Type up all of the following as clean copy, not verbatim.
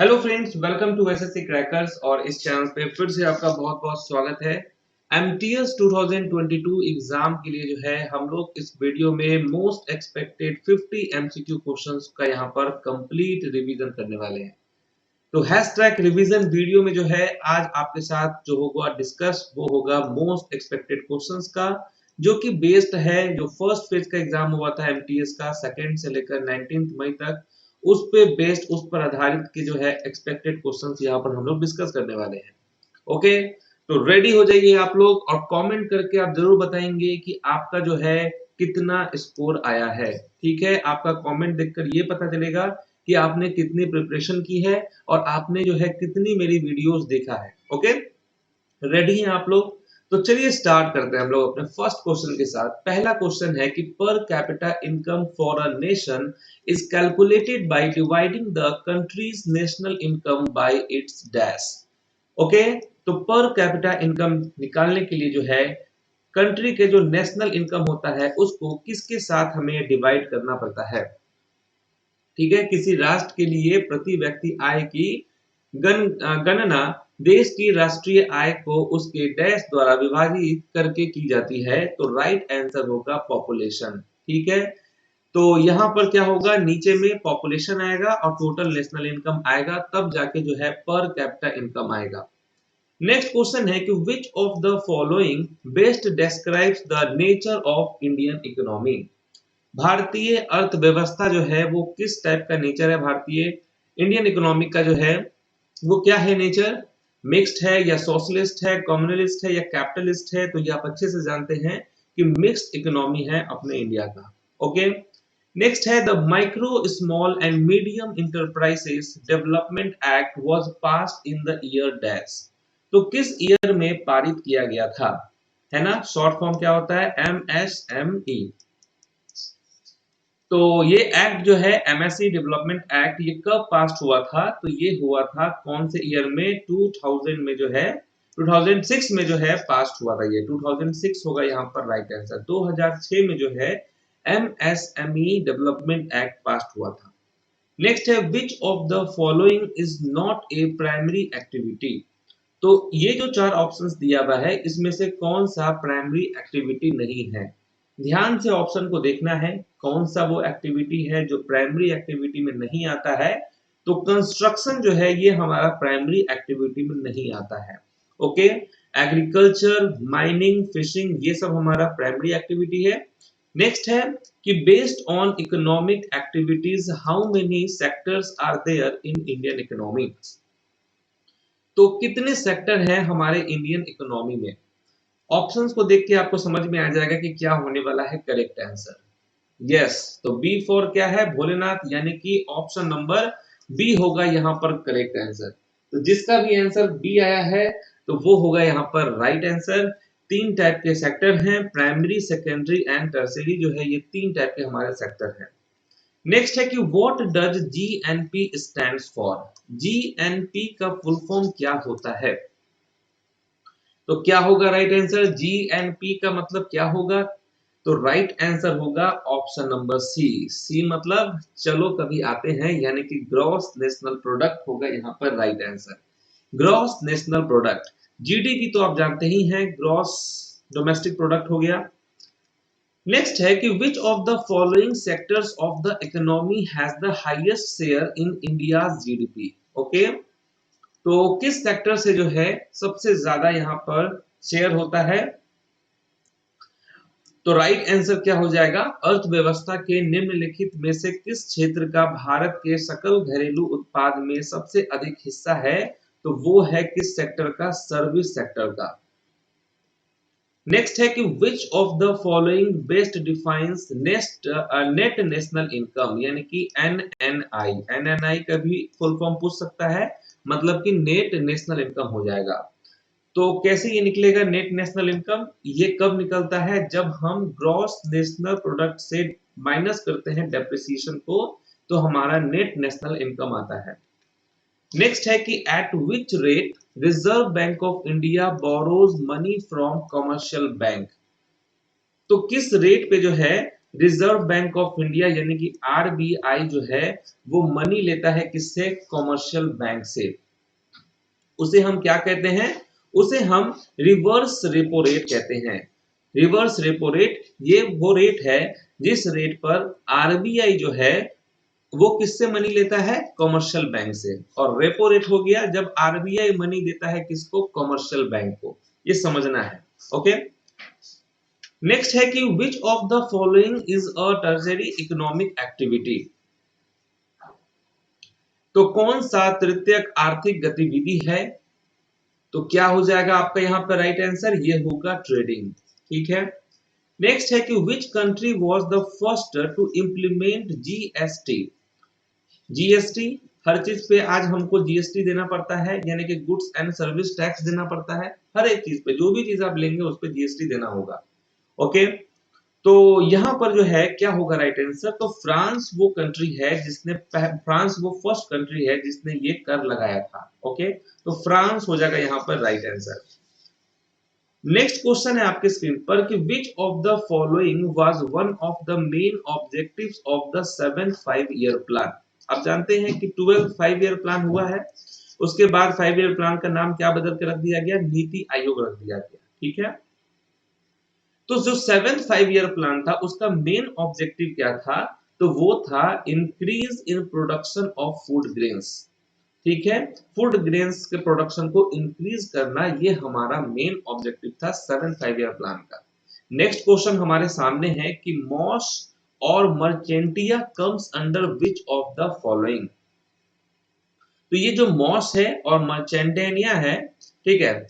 Hello friends, welcome to SSC crackers. और इस channel पे फिर से आपका बहुत बहुत स्वागत है। एमटीएस 2022 एग्जाम के लिए जो है हम लोग इस वीडियो में मोस्ट एक्सपेक्टेड 50 एमसीक्यू क्वेश्चंस का यहाँ पर कंप्लीट रिवीजन करने वाले हैं। तो हैशटैग रिवीजन वीडियो में जो है आज आपके साथ जो होगा डिस्कस वो होगा मोस्ट एक्सपेक्टेड क्वेश्चंस का, जो कि बेस्ड है जो फर्स्ट फेज का एग्जाम हुआ था एमटीएस का 2 से लेकर 19 मई तक, उस पे बेस्ड उस पर आधारित के जो है एक्सपेक्टेड क्वेश्चंस यहाँ पर हम लोग डिस्कस करने वाले हैं। ओके, तो रेडी हो जाइए आप लोग और कमेंट करके आप जरूर बताएंगे कि आपका जो है कितना स्कोर आया है। ठीक है, आपका कमेंट देखकर ये पता चलेगा कि आपने कितनी प्रिपरेशन की है और आपने जो है कितनी मेरी वीडियोस देखा है। ओके, रेडी हैं आप लोग? तो चलिए स्टार्ट करते हैं हम लोग अपने फर्स्ट क्वेश्चन के साथ। पहला क्वेश्चन है कि per capita income for a nation is calculated by dividing the countries national income by it's dash. Okay, तो पर कैपिटा इनकम निकालने के लिए जो है कंट्री के जो नेशनल इनकम होता है उसको किसके साथ हमें डिवाइड करना पड़ता है। ठीक है, किसी राष्ट्र के लिए प्रति व्यक्ति आय की गणना देश की राष्ट्रीय आय को उसके डैश द्वारा विभाजित करके की जाती है। तो राइट आंसर होगा पॉपुलेशन। ठीक है, तो यहाँ पर क्या होगा, नीचे में पॉपुलेशन आएगा और टोटल नेशनल इनकम आएगा, तब जाके जो है पर कैपिटा इनकम आएगा। नेक्स्ट क्वेश्चन है कि which of the following best describes the nature of Indian economy. भारतीय अर्थव्यवस्था जो है वो किस टाइप का नेचर है, भारतीय इंडियन इकोनॉमिक का जो है वो क्या है नेचर, मिक्स्ड है या सोशलिस्ट है, कम्युनलिस्ट है या कैपिटलिस्ट है। तो ये आप अच्छे से जानते हैं कि मिक्स्ड इकोनॉमी है अपने इंडिया का। ओके, नेक्स्ट है the micro small and medium enterprises development act was passed in the year dash. तो किस ईयर में पारित किया गया था, है ना, शॉर्ट फॉर्म क्या होता है, एमएसएमई। तो ये एक्ट जो है एमएसई डेवलपमेंट एक्ट, ये कब पास हुआ था, तो ये हुआ था कौन से ईयर में, 2000 में जो है 2006 में जो है पास हुआ था। ये 2006 होगा यहाँ पर राइट आंसर। 2006 में जो है एमएसएमई डेवलपमेंट एक्ट पास हुआ था। नेक्स्ट है which of the following is not a primary activity. तो ये जो चार ऑप्शंस दिया हुआ है इसमें से कौन सा प्राइमरी एक्टिविटी नहीं है। ध्यान से ऑप्शन को देखना है, कौन सा वो एक्टिविटी है जो प्राइमरी एक्टिविटी में नहीं आता है। तो कंस्ट्रक्शन जो है ये हमारा प्राइमरी एक्टिविटी में नहीं आता है। ओके, एग्रीकल्चर, माइनिंग, फिशिंग, ये सब हमारा प्राइमरी एक्टिविटी है। नेक्स्ट है कि based on economic activities how many sectors are there in Indian economy. तो कितने सेक्टर हैं हमारे इंडियन इकोनॉमी में। ऑप्शंस को देख के आपको समझ में आ जाएगा कि क्या होने वाला है करेक्ट आंसर। यस, तो बी फॉर क्या है, भोलेनाथ, यानी कि ऑप्शन नंबर बी होगा यहाँ पर करेक्ट आंसर। तो जिसका भी आंसर बी आया है तो वो होगा यहाँ पर राइट आंसर। तीन टाइप के सेक्टर हैं, प्राइमरी, सेकेंडरी एंड टर्शियरी, जो है ये तीन टाइप के हमारे सेक्टर हैं। नेक्स्ट है कि what does GNP stands for. GNP का फुल फॉर्म क्या होता है, तो क्या होगा राइट आंसर, जीएनपी का मतलब क्या होगा। तो राइट आंसर होगा ऑप्शन नंबर सी। सी मतलब चलो कभी आते हैं, यानी कि ग्रॉस नेशनल प्रोडक्ट होगा यहाँ पर right answer. Gross national product, GDP तो आप जानते ही हैं, ग्रॉस डोमेस्टिक प्रोडक्ट हो गया। नेक्स्ट है कि which of the following sectors of the economy has the highest share in India's GDP. Okay, तो किस सेक्टर से जो है सबसे ज्यादा यहाँ पर शेयर होता है। तो राइट आंसर क्या हो जाएगा, अर्थव्यवस्था के निम्नलिखित में से किस क्षेत्र का भारत के सकल घरेलू उत्पाद में सबसे अधिक हिस्सा है। तो वो है किस सेक्टर का, सर्विस सेक्टर का। नेक्स्ट है कि which of the following best defines net national income, यानी कि एनएनआई। एनएनआई का भी फुल फॉर्म पूछ सकता है, मतलब कि नेट नेशनल इनकम हो जाएगा। तो कैसे ये निकलेगा नेट नेशनल इनकम, ये कब निकलता है, जब हम ग्रॉस नेशनल प्रोडक्ट से माइनस करते हैं डेप्रिसिएशन को, तो हमारा नेट नेशनल इनकम आता है। नेक्स्ट है कि eight which rate reserve bank of India borrows money from commercial bank. तो किस रेट पे जो है रिजर्व बैंक ऑफ इंडिया यानी कि आरबीआई जो है वो मनी लेता है किससे? कॉमर्शियल बैंक से। उसे हम क्या कहते हैं? उसे हम रिवर्स रेपो रेट कहते हैं। रिवर्स रेपो रेट ये वो रेट है जिस रेट पर आरबीआई जो है वो किससे मनी लेता है? कॉमर्शियल बैंक से। और रेपो रेट हो गया जब आरबीआई मनी देता है किसको? कॉमर्शियल बैंक को। ये समझना है। ओके, नेक्स्ट है कि which of the following is a tertiary economic activity. तो कौन सा तृतीयक आर्थिक गतिविधि है? तो क्या हो जाएगा आपका यहाँ पर राइट आंसर? ये होगा ट्रेडिंग। ठीक है, नेक्स्ट है कि which country was the first to implement GST. GST, हर चीज पे आज हमको जीएसटी देना पड़ता है, यानी कि गुड्स एंड सर्विस टैक्स देना पड़ता है। हर एक चीज पे, जो भी चीज आप लेंगे उस पे जीएसटी देना होगा। ओके, तो यहाँ पर जो है क्या होगा राइट आंसर? तो फ्रांस वो कंट्री है जिसने फ्रांस वो फर्स्ट कंट्री है जिसने ये कर लगाया था। ओके, तो फ्रांस हो जाएगा यहाँ पर राइट आंसर। नेक्स्ट क्वेश्चन है आपके स्क्रीन पर कि which of the following was one of the main objectives of the 7th 5-year plan. आप जानते हैं कि 12th 5-year प्लान हुआ है, उसके बाद 5-year प्लान का नाम क्या बदल के रख दिया गया? नीति आयोग रख दिया गया। ठीक है, तो जो 7th 5-year प्लान था उसका मेन ऑब्जेक्टिव क्या था? तो वो था increase in production of food grains. ठीक है, फूड ग्रेन्स के प्रोडक्शन को इंक्रीज करना ये हमारा मेन ऑब्जेक्टिव था 7th 5-year प्लान का। नेक्स्ट क्वेश्चन हमारे सामने है कि मॉस और marchantia comes under which of the following. तो ये जो मॉस है और मर्चेंटेनिया है, ठीक है,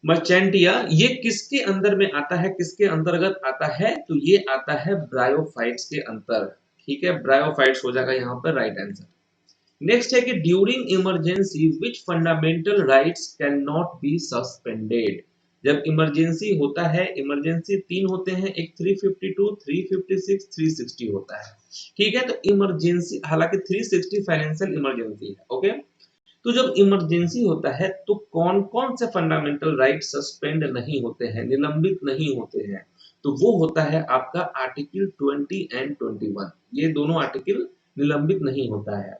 मर्चेंटिया, ये किसके अंदर में आता है? किसके अंतर्गत आता है? तो ये आता है ब्रायोफाइट्स के अंतर। ठीक है, ब्रायोफाइट्स हो जाएगा यहाँ पर राइट आंसर। नेक्स्ट है कि during emergency which fundamental rights can not be suspended. जब इमरजेंसी होता है, इमरजेंसी 3 होते हैं, एक 352, 356, 360 होता है। ठीक है, तो इमरजेंसी, हालांकि 360 फाइनेंशियल इमरजेंसी है। ओके, तो जब इमरजेंसी होता है तो कौन कौन से फंडामेंटल राइट सस्पेंड नहीं होते हैं, निलंबित नहीं होते हैं? तो वो होता है आपका आर्टिकल 20 एंड 21। ये दोनों आर्टिकल निलंबित नहीं होता है।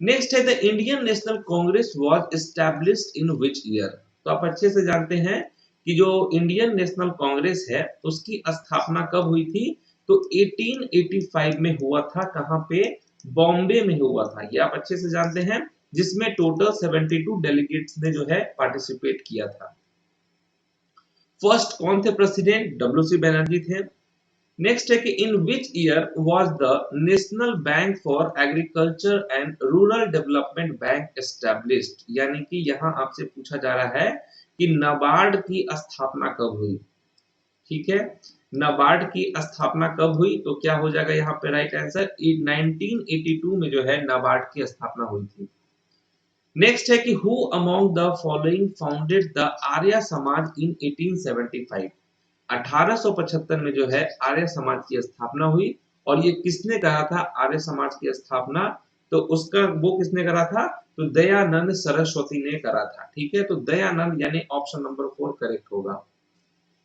नेक्स्ट है the Indian national Congress was established in which year. तो आप अच्छे से जानते हैं कि जो इंडियन नेशनल कांग्रेस है उसकी स्थापना कब हुई थी? तो 1885 में हुआ था। कहां पे? बॉम्बे में हुआ था। ये आप अच्छे से जानते हैं, जिसमें टोटल 72 डेलीगेट्स ने जो है पार्टिसिपेट किया था। फर्स्ट कौन थे प्रेसिडेंट? डब्ल्यू.सी. बनर्जी थे। नेक्स्ट है कि in which year was the national bank for agriculture and rural development bank established. यानी कि यहाँ आपसे पूछा जा रहा है कि नाबार्ड की स्थापना कब हुई। ठीक है, नाबार्ड की स्थापना कब हुई? तो क्या हो जाएगा यहाँ पे राइट आंसर? 1982 में जो है नाबार्ड की स्थापना हुई थी। नेक्स्ट है कि who among the following founded the Arya Samaj in 1875। 1875 में जो है आर्य समाज की स्थापना हुई। और ये किसने करा था आर्य समाज की स्थापना? तो उसका वो किसने करा था? तो दयानंद सरस्वती ने करा था। ठीक है, तो दयानंद यानी ऑप्शन नंबर 4 करेक्ट होगा।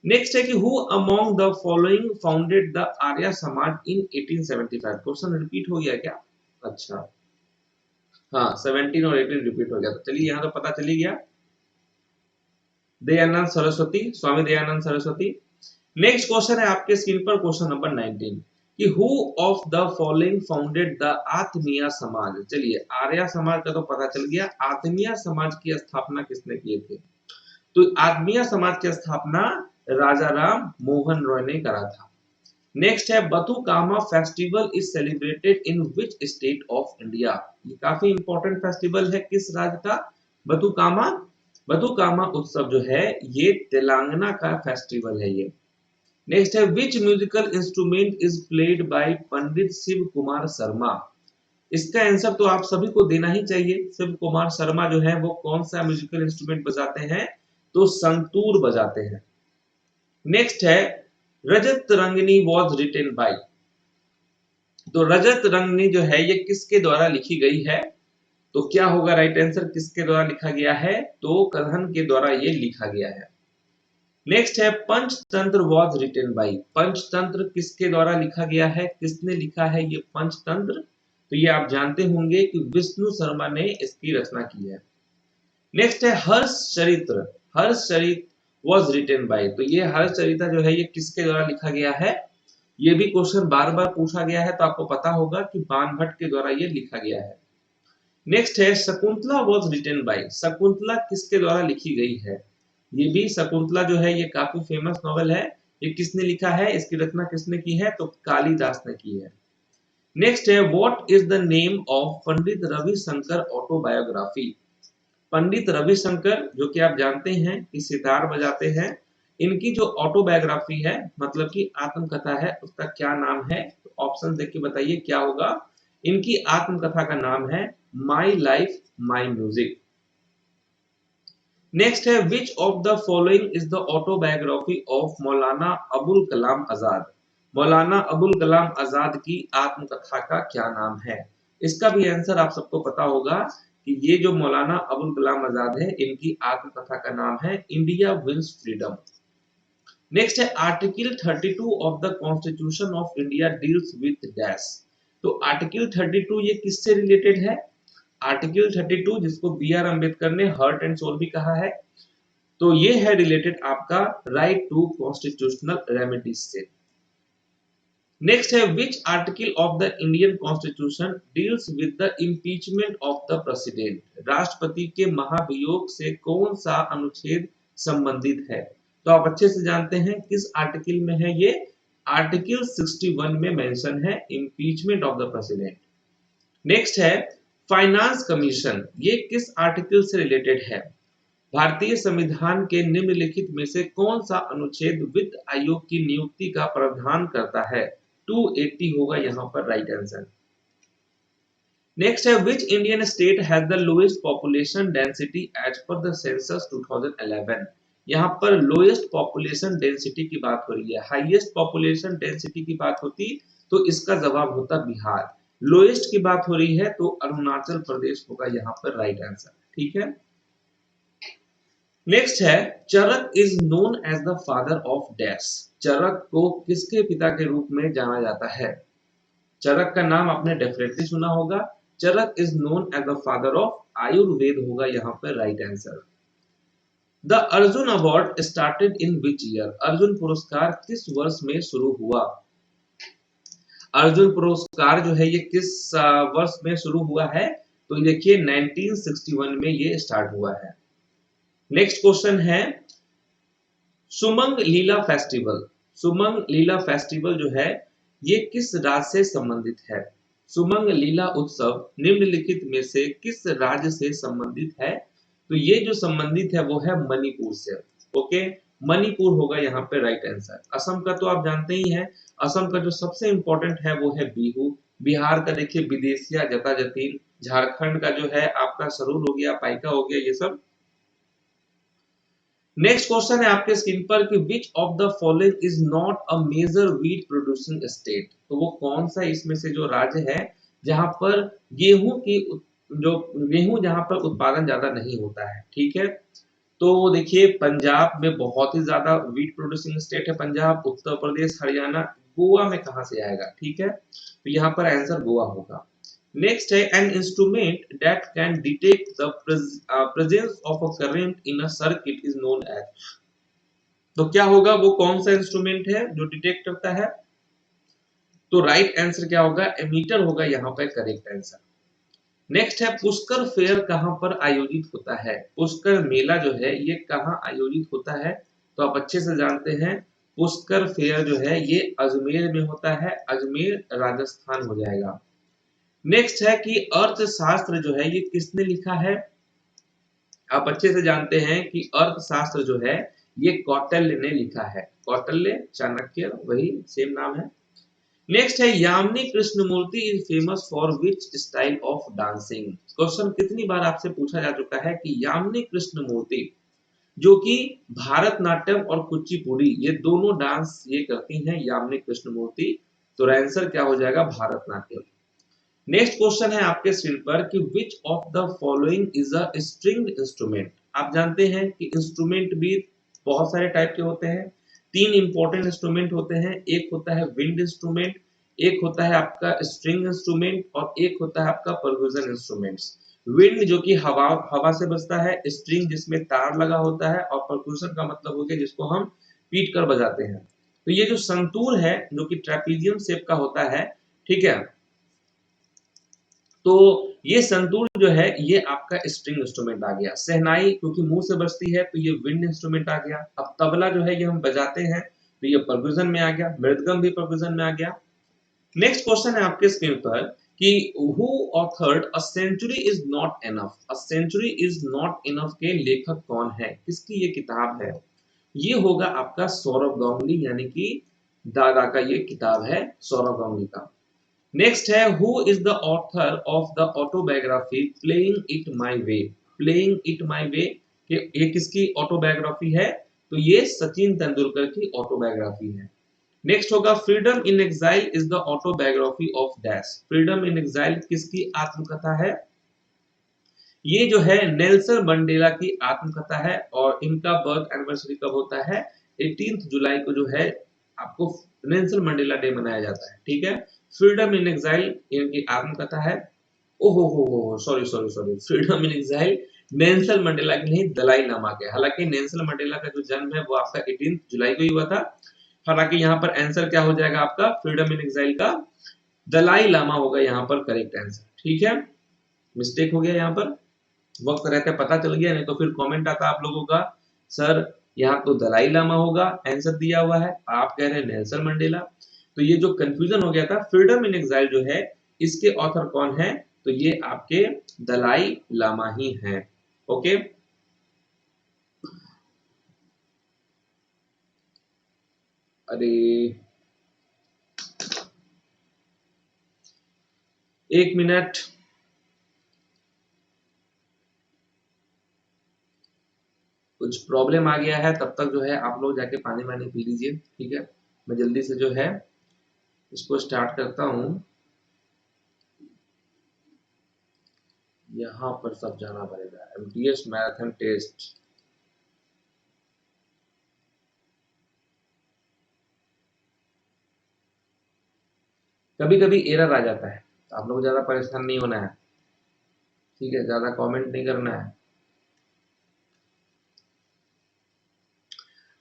नेक्स्ट है कि who among the following founded the Arya Samaj in 1875। Question repeat हो गया क्या? अच्छा, हाँ, 17 और 18 रिपीट हो गया। तो चलिए यहाँ तो पता चली गया, दयानंद सरस्वती, स्वामी दयानंद सरस्वती। नेक्स्ट क्वेश्चन है आपके स्क्रीन पर, क्वेश्चन नंबर 19 कि who of the following founded the आत्मीय समाज। चलिए, आर्य समाज का तो पता चल गया, आत्मीय समाज की स्थापना किसने किए थे? तो आत्मीय समाज की स्थापना राजा राम मोहन रॉय ने करा था। नेक्स्ट है Bathukamma festival is celebrated in which state of India. ये काफी इंपॉर्टेंट फेस्टिवल है, किस राज्य का? बथुकामा। बथुकामा उत्सव जो है ये तेलंगाना का फेस्टिवल है ये। नेक्स्ट है which musical instrument is played by Pandit Shiv Kumar Sharma. इसका आंसर तो आप सभी को देना ही चाहिए। शिव कुमार शर्मा जो है वो कौन सा म्यूजिकल इंस्ट्रूमेंट बजाते हैं? तो संतूर बजाते हैं। नेक्स्ट है रजत रंगनी वॉज रिटेन बाय। तो रजत रंगनी जो है ये किसके द्वारा लिखी गई है? तो क्या होगा राइट आंसर? किसके द्वारा लिखा गया है? तो कल्हण के द्वारा ये लिखा गया है। नेक्स्ट है Panchatantra was written by. Panchatantra किसके द्वारा लिखा गया है, किसने लिखा है ये पंचतंत्र? तो ये आप जानते होंगे कि विष्णु शर्मा ने इसकी रचना की है। नेक्स्ट है Harshacharitra. Harshacharita was written by. तो ये हर्षचरित्र जो है ये किसके द्वारा लिखा गया है? ये भी क्वेश्चन बार बार पूछा गया है, तो आपको पता होगा कि बाणभट्ट के द्वारा ये लिखा गया है। नेक्स्ट है Shakuntala was written by. Shakuntala किसके द्वारा लिखी गई है? ये भी शकुंतला जो है ये काफी फेमस नॉवेल है। ये किसने लिखा है, इसकी रचना किसने की है? तो कालिदास ने की है। नेक्स्ट है what is the name of Pandit Ravishankar autobiography. Pandit Ravishankar जो कि आप जानते हैं कि सितार बजाते हैं, इनकी जो ऑटोबायोग्राफी है मतलब कि आत्मकथा है, उसका क्या नाम है? तो ऑप्शन देख के बताइए क्या होगा। इनकी आत्मकथा का नाम है my life my music. Next है which of the following is the autobiography of Maulana Abul Kalam Azad. मौलाना अबुल कलाम आजाद की आत्मकथा का क्या नाम है? इसका भी आंसर आप सबको पता होगा कि ये जो मौलाना अबुल कलाम आजाद है, इनकी आत्मकथा का नाम है इंडिया विंस फ्रीडम। नेक्स्ट है article 32 of the constitution of India deals with dash. तो आर्टिकल 32 ये किससे रिलेटेड है? आर्टिकल 32 जिसको बी आर अम्बेडकर ने हार्ट एंड सोल भी कहा है, तो ये है रिलेटेड आपका राइट टू कॉन्स्टिट्यूशनल रेमेडीज से। नेक्स्ट है which article of the Indian constitution deals with the impeachment of the president. राष्ट्रपति के महाभियोग से कौन सा अनुच्छेद संबंधित है? तो आप अच्छे से जानते हैं किस आर्टिकल में है ये। आर्टिकल 61 में मेंशन है impeachment of the president. Next है फाइनेंस कमीशन, ये किस आर्टिकल से रिलेटेड है? भारतीय संविधान के निम्नलिखित में से कौन सा अनुच्छेद वित्त आयोग की नियुक्ति का प्रावधान करता है? 280 होगा यहाँ पर राइट आंसर। नेक्स्ट है which Indian state has the lowest population density as per the census 2011। यहाँ पर लोएस्ट पॉपुलेशन डेंसिटी की बात हो रही है, हाईएस्ट पॉपुलेशन डेंसिटी की बात होती तो इसका जवाब होता बिहार। लोएस्ट की बात हो रही है तो अरुणाचल प्रदेश होगा यहाँ पर राइट आंसर। ठीक है। नेक्स्ट है Charak is known as the father of dash. Charak को किसके पिता के रूप में जाना जाता है? चरक का नाम आपने डेफिनेटली सुना होगा। Charak is known as the father of Ayurveda होगा यहाँ पर right answer. The Arjuna award started in which year. Arjuna पुरस्कार किस वर्ष में शुरू हुआ? अर्जुन पुरस्कार जो है ये किस वर्ष में शुरू हुआ है? तो देखिए 1961 में ये स्टार्ट हुआ है। नेक्स्ट क्वेश्चन है सुमंग लीला फेस्टिवल। सुमंग लीला फेस्टिवल जो है ये किस राज्य से संबंधित है? सुमंग लीला उत्सव निम्नलिखित में से किस राज्य से संबंधित है? तो ये जो संबंधित है वो है मणिपुर से। ओके, मणिपुर होगा यहाँ पे राइट आंसर। असम का तो आप जानते ही हैं, असम का जो सबसे इंपॉर्टेंट है वो है बिहू। बिहार का देखिए विदेशिया, जता जतीन। झारखंड का जो है आपका सरूल हो गया, पाइका हो गया, ये सब। नेक्स्ट क्वेश्चन है आपके स्क्रीन पर कि which of the following is not a major wheat producing state. तो वो कौन सा इसमें से जो राज्य है जहां पर गेहूं जहां पर उत्पादन ज्यादा नहीं होता है? ठीक है, तो देखिए पंजाब में बहुत ही ज्यादा व्हीट प्रोड्यूसिंग स्टेट है पंजाब, उत्तर प्रदेश, हरियाणा। गोवा में कहां से आएगा? ठीक है, तो यहाँ पर आंसर गोवा होगा। नेक्स्ट है an instrument that can detect the presence of a current in a circuit is known as. तो क्या होगा, वो कौन सा इंस्ट्रूमेंट है जो डिटेक्ट करता है? तो राइट आंसर क्या होगा? एमीटर होगा यहाँ पर करेक्ट आंसर। नेक्स्ट है पुष्कर फेयर कहां पर आयोजित होता है? पुष्कर मेला जो है ये कहां आयोजित होता है? तो आप अच्छे से जानते हैं पुष्कर फेयर जो है ये अजमेर में होता है, अजमेर राजस्थान हो जाएगा। नेक्स्ट है कि अर्थशास्त्र जो है ये किसने लिखा है? आप अच्छे से जानते हैं कि अर्थशास्त्र जो है ये कौटिल्य ने लिखा है। कौटिल्य, चाणक्य, वही सेम नाम है। नेक्स्ट है Yamini Krishnamurthy is famous for which style of dancing. Question कितनी बार आपसे पूछा जा चुका है कि यामिनी कृष्णमूर्ति जो कि भारतनाट्यम और कुचिपुड़ी ये दोनों डांस ये करती हैं यामिनी कृष्णमूर्ति। तो आंसर क्या हो जाएगा? भारतनाट्यम। नेक्स्ट क्वेश्चन है आपके स्क्रीन पर कि which of the following is a stringed instrument. आप जानते हैं कि इंस्ट्रूमेंट भी बहुत सारे टाइप के होते हैं। 3 इंपॉर्टेंट इंस्ट्रूमेंट होते हैं, एक होता है विंड इंस्ट्रूमेंट, एक होता है आपका स्ट्रिंग इंस्ट्रूमेंट और एक होता है आपका परक्यूशन इंस्ट्रूमेंट्स। विंड जो कि हवा हवा से बजता है, स्ट्रिंग जिसमें तार लगा होता है और परक्यूशन का मतलब हो गया जिसको हम पीट कर बजाते हैं। तो ये जो संतूर है जो कि ट्रेपीजियम शेप का होता है, ठीक है, तो ये संतूर जो है ये आपका स्ट्रिंग इंस्ट्रूमेंट आ गया। शहनाई क्योंकि मुंह से बजती है तो ये विंड इंस्ट्रूमेंट आ गया। अब तबला जो है ये हम बजाते हैं तो ये परक्यूशन में आ गया, मृदंगम भी परक्यूशन में आ गया। नेक्स्ट क्वेश्चन है आपके स्क्रीन पर कि who authored a century is not enough. A century is not enough के लेखक कौन है, किसकी ये किताब है? ये होगा आपका सौरभ गांगुली, यानी कि दादा का ये किताब है सौरभ गांगुली का। नेक्स्ट है who is the author of the autobiography playing it my way. Playing it my way ये किसकी ऑटोबायोग्राफी है? तो ये सचिन तेंदुलकर की ऑटोबायोग्राफी है। नेक्स्ट होगा freedom in exile is the autobiography of dash. Freedom in exile किसकी आत्मकथा है? ये जो है नेल्सन मंडेला की आत्मकथा है और इनका बर्थ एनिवर्सरी कब होता है? 18 जुलाई को जो है आपको नेल्सन मंडेला डे मनाया जाता है, ठीक है। फ्रीडम इन एग्जाइल इनकी आत्मकथा है। ओहो हो सॉरी सॉरी सॉरी, फ्रीडम इन एग्जाइल नेल्सन मंडेला की नहीं, दलाई लामा के। हालांकि नेल्सन मंडेला का जो जन्म है वो आपका 18 जुलाई को ही हुआ था। हालांकि यहाँ पर आंसर क्या हो जाएगा आपका फ्रीडम इन एग्जाइल का दलाई लामा होगा यहाँ पर करेक्ट आंसर, ठीक है। मिस्टेक हो गया यहाँ पर, वक्त रहते पता चल गया, नहीं तो फिर कमेंट आता आप लोगों का सर यहाँ तो दलाई लामा होगा आंसर दिया हुआ है, आप कह रहे हैं नेल्सन मंडेला। तो ये जो कंफ्यूजन हो गया था, फ्रीडम इन एग्जाइल जो है इसके ऑथर कौन है? तो ये आपके दलाई लामा ही हैं। ओके, अरे एक मिनट, कुछ प्रॉब्लम आ गया है, तब तक जो है आप लोग जाके पानी वानी पी लीजिए, ठीक है। मैं जल्दी से जो है इसको स्टार्ट करता हूँ। यहाँ पर सब जाना पड़ेगा, एमटीएस मैराथन टेस्ट। कभी कभी एरर आ जाता है, तो आप लोग ज्यादा परेशान नहीं होना है, ठीक है, ज्यादा कमेंट नहीं करना है।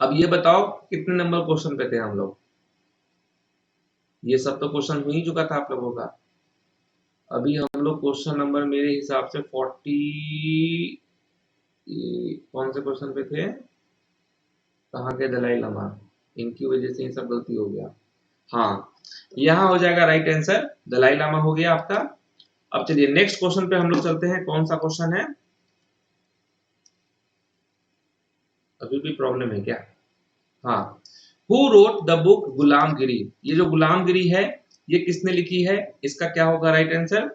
अब ये बताओ कितने नंबर क्वेश्चन पे थे हम लोग? ये सब तो क्वेश्चन हो ही चुका था आप लोगों का। अभी हम लोग क्वेश्चन नंबर मेरे हिसाब से 40 कौन से क्वेश्चन पे थे? कहाँ के दलाई लामा, इनकी वजह से ये सब गलती हो गया। हाँ, यहाँ हो जाएगा राइट आंसर, दलाई लामा हो गया आपका। अब चलिए नेक्स्ट क्वेश्चन पे हम लोग चलते हैं। कौन सा क्वेश्चन है? अभी भी प्रॉब्लम है क्या? हाँ, हु रोट द बुक गुलामगिरी। ये जो गुलामगिरी है ये किसने लिखी है? इसका क्या होगा राइट आंसर?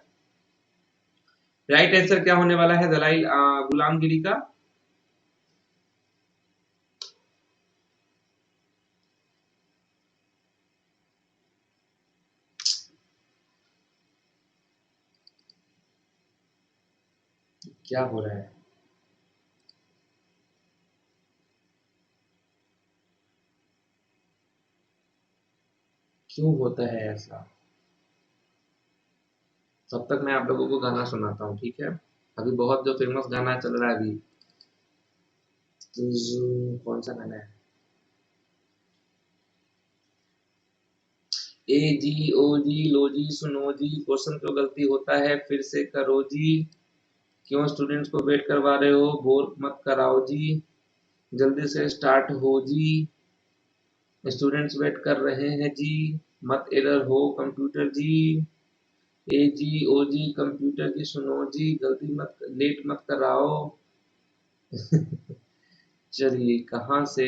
राइट आंसर क्या होने वाला है गुलामगिरी का? क्या हो रहा है? क्यों होता है ऐसा? तब तक मैं आप लोगों को गाना सुनाता हूँ, ठीक है। अभी बहुत जो फेमस गाना चल रहा है अभी, कौन सा गाना है? ए जी ओ जी लो जी सुनो जी, क्वेश्चन क्यों गलती होता है फिर से करो जी, क्यों स्टूडेंट्स को वेट करवा रहे हो, बोर मत कराओ जी, जल्दी से स्टार्ट हो जी, स्टूडेंट्स वेट कर रहे हैं जी, मत एरर हो कंप्यूटर जी, ए जी ओ जी कंप्यूटर जी सुनो जी, गलती मत लेट मत कराओ। चलिए कहाँ से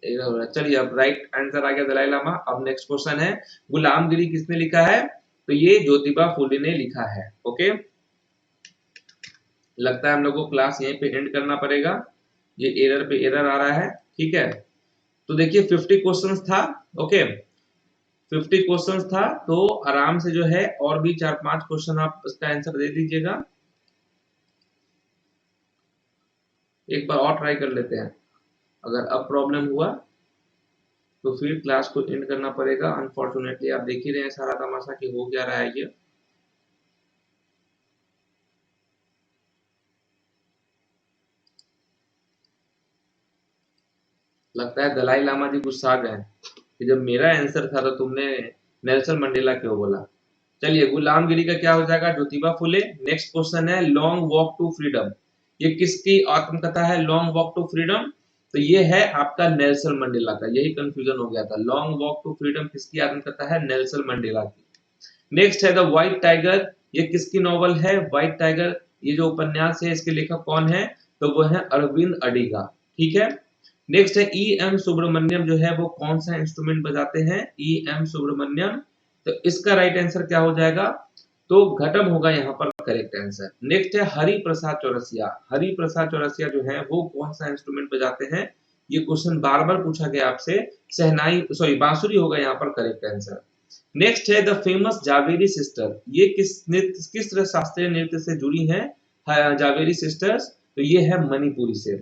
एरर हो रहा है? चलिए अब राइट आंसर आ गया दलाई लामा। अब नेक्स्ट क्वेश्चन है गुलामगिरी किसने लिखा है? तो ये ज्योतिबा फुले ने लिखा है। ओके, लगता है हम लोग को क्लास यहीं पे एंड करना पड़ेगा, ये एरर पे एरर आ रहा है, ठीक है। तो देखिए 50 क्वेश्चंस था। ओके, 50 क्वेश्चंस था, तो आराम से जो है और भी 4-5 क्वेश्चन आप इसका आंसर दे दीजिएगा। एक बार और ट्राई कर लेते हैं। अगर अब प्रॉब्लम हुआ तो फिर क्लास को एंड करना पड़ेगा। अनफॉर्चुनेटली आप देख ही रहे हैं सारा तमाशा कि हो क्या रहा है ये। लगता है दलाई लामा जी गुस्सा गए कि जब मेरा आंसर था तो तुमने नेल्सन मंडेला क्यों बोला। चलिए, गुलामगिरी का क्या हो जाएगा, ज्योतिबा फुले। नेक्स्ट क्वेश्चन है लॉन्ग वॉक टू फ्रीडम। ये किसकी आत्मकथा है लॉन्ग वॉक टू फ्रीडम? तो ये है आपका नेल्सन मंडेला का। यही कंफ्यूजन हो गया था, लॉन्ग वॉक टू फ्रीडम किसकी आत्मकथा है, नेल्सन मंडेला की। नेक्स्ट है द व्हाइट टाइगर। ये किसकी नॉवल है व्हाइट टाइगर? ये जो उपन्यास है इसके लेखक कौन है? तो वो है अरविंद अडिगा। ठीक है। नेक्स्ट है ई एम सुब्रमण्यम जो है वो कौन सा इंस्ट्रूमेंट बजाते हैं? E M Subramaniam. तो इसका राइट आंसर क्या हो जाएगा? तो घटम होगा यहाँ पर करेक्ट आंसर। नेक्स्ट है हरि प्रसाद चौरसिया। हरि प्रसाद चौरसिया जो है वो कौन सा इंस्ट्रूमेंट बजाते हैं? ये क्वेश्चन बार बार पूछा गया आपसे। शहनाई सॉरी बांसुरी होगा यहाँ पर करेक्ट आंसर। नेक्स्ट है द फेमस जावेरी सिस्टर। ये किस तरह शास्त्रीय नृत्य से जुड़ी हैं जावेरी सिस्टर्स? तो ये है मणिपुरी से।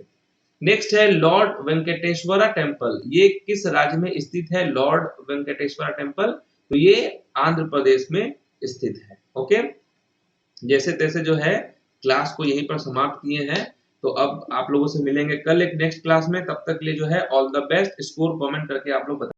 नेक्स्ट है लॉर्ड वेंकटेश्वरा टेम्पल। ये किस राज्य में स्थित है लॉर्ड वेंकटेश्वरा टेम्पल? तो ये आंध्र प्रदेश में स्थित है। ओके, जैसे तैसे जो है क्लास को यहीं पर समाप्त किए हैं। तो अब आप लोगों से मिलेंगे कल एक नेक्स्ट क्लास में। तब तक के लिए जो है all the best. Score comment करके आप लोग